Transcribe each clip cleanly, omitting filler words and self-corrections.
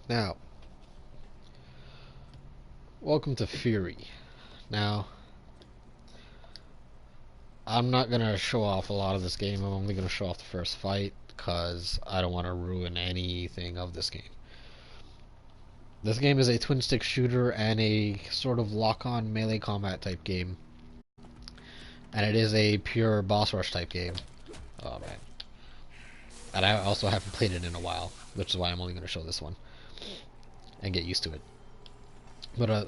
Now, welcome to Furi. Now, I'm not gonna show off a lot of this game. I'm only gonna show off the first fight because I don't want to ruin anything of this game. This game is a twin stick shooter and a sort of lock-on melee combat type game, and it is a pure boss rush type game. Oh man! And I also haven't played it in a while, which is why I'm only gonna show this one and get used to it.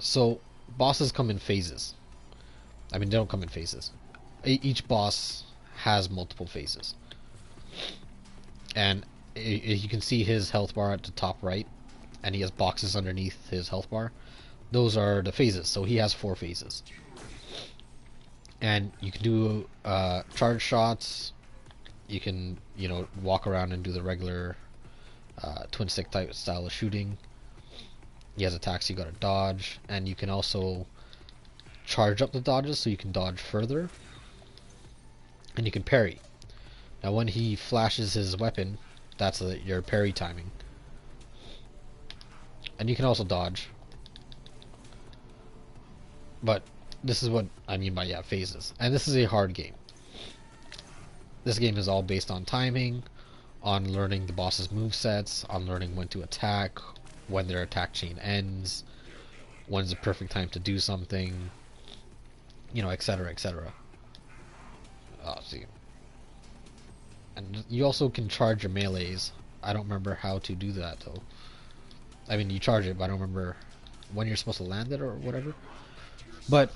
So bosses come in phases. I mean, they don't come in phases. Each boss has multiple phases, and you can see his health bar at the top right, and he has boxes underneath his health bar. Those are the phases. So he has 4 phases, and you can do charge shots. You can walk around and do the regular twin stick type style of shooting. He has attacks you gotta dodge, and you can also charge up the dodges so you can dodge further, and you can parry. Now when he flashes his weapon, that's your parry timing. And you can also dodge. But this is what I mean by phases. And this is a hard game. This game is all based on timing, on learning the boss's movesets, on learning when to attack, when their attack chain ends, when's the perfect time to do something, etc., etc. Oh, see. And you also can charge your melees. I don't remember how to do that though. I mean, you charge it, but I don't remember when you're supposed to land it or whatever. But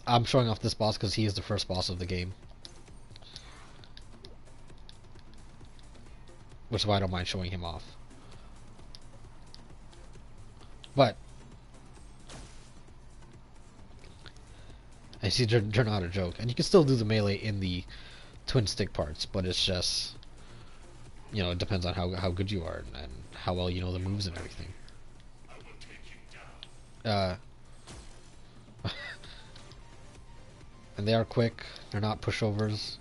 I'm showing off this boss because he is the first boss of the game, which is why I don't mind showing him off. But I see they're not a joke, and you can still do the melee in the twin stick parts, but it's just it depends on how good you are and how well you know the moves and everything. Uh, and they are quick. They're not pushovers.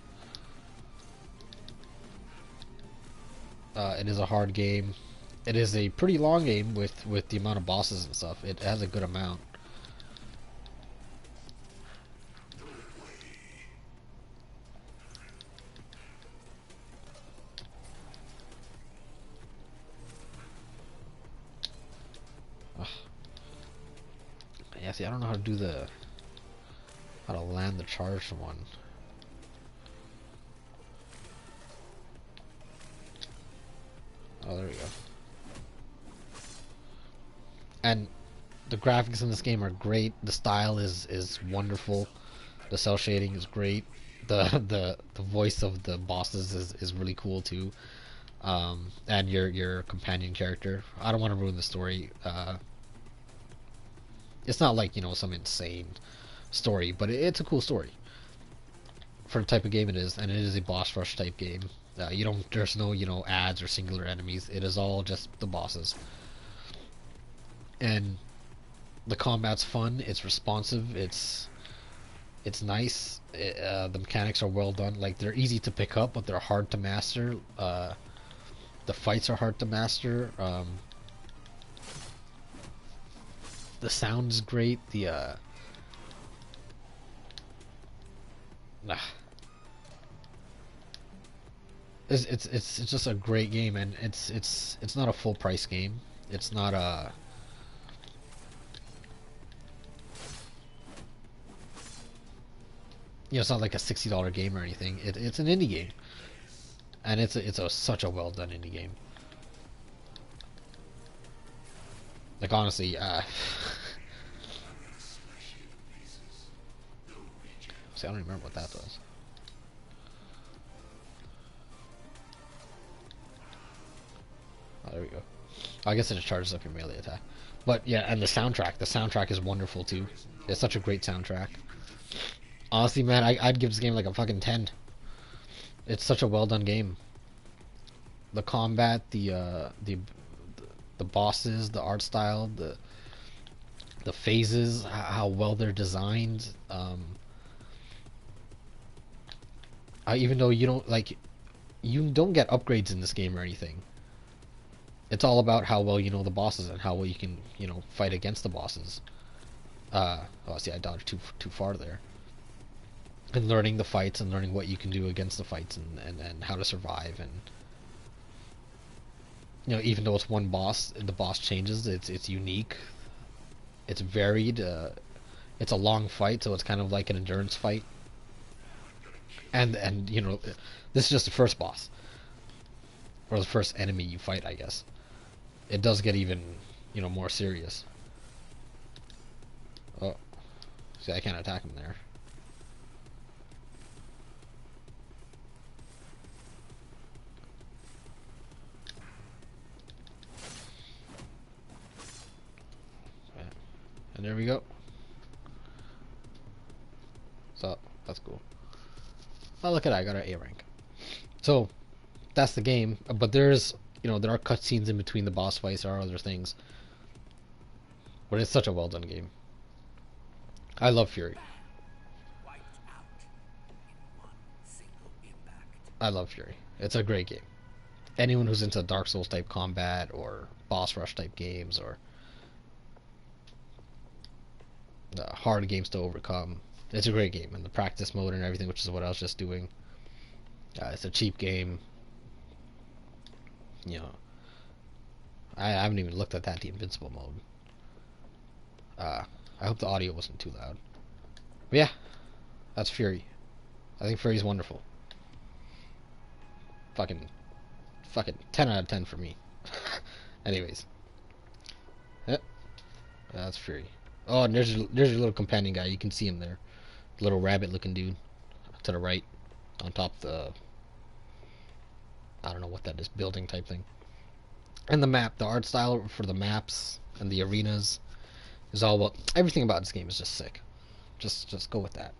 It is a hard game. It is a pretty long game with the amount of bosses and stuff. It has a good amount. Ugh. Yeah, see, I don't know how to do how to land the charged one. Oh, there we go. And the graphics in this game are great. The style is wonderful. The cell shading is great. The voice of the bosses is really cool too. And your companion character. I don't want to ruin the story. It's not like some insane story, but it's a cool story for the type of game it is, and it is a boss rush type game. There's no ads or singular enemies. It is all just the bosses, and the combat's fun. It's responsive. It's nice. The mechanics are well done. Like, they're easy to pick up, but they're hard to master. The fights are hard to master. The sound is great. It's just a great game, and it's not a full price game. It's not a it's not like a $60 game or anything. It's an indie game, and it's such a well done indie game. Like, honestly, see, I don't remember what that does. Oh, there we go. I guess it just charges up your melee attack. But yeah, and the soundtrack is wonderful too. It's such a great soundtrack. Honestly, man, I'd give this game like a fucking 10. It's such a well done game. The combat, the bosses, the art style, the phases, how well they're designed. Even though you don't like, you don't get upgrades in this game or anything. It's all about how well you know the bosses and how well you can, fight against the bosses. Oh, see, I dodged too far there. And learning the fights and learning what you can do against the fights and how to survive and even though it's one boss, the boss changes. It's unique. It's varied. It's a long fight, so it's kind of like an endurance fight. And this is just the first boss or the first enemy you fight, I guess. It does get even more serious. Oh, see, I can't attack him there. And there we go. So that's cool. Oh, look at that! I got an A rank. So that's the game. But there's there are cutscenes in between the boss fights. There are other things, but it's such a well done game. I love Furi. I love Furi. It's a great game. Anyone who's into Dark Souls type combat or boss rush type games or hard games to overcome, it's a great game. And the practice mode and everything, which is what I was just doing. It's a cheap game. You know, I haven't even looked at that, the invincible mode. I hope the audio wasn't too loud. But yeah, that's Furi. I think Furi's wonderful. Fucking 10 out of 10 for me. Anyways. Yep. That's Furi. Oh, and there's your little companion guy. You can see him there. Little rabbit looking dude. To the right. On top of the... I don't know what that is. Building type thing. And the map. The art style for the maps and the arenas is all about... Everything about this game is just sick. Just go with that.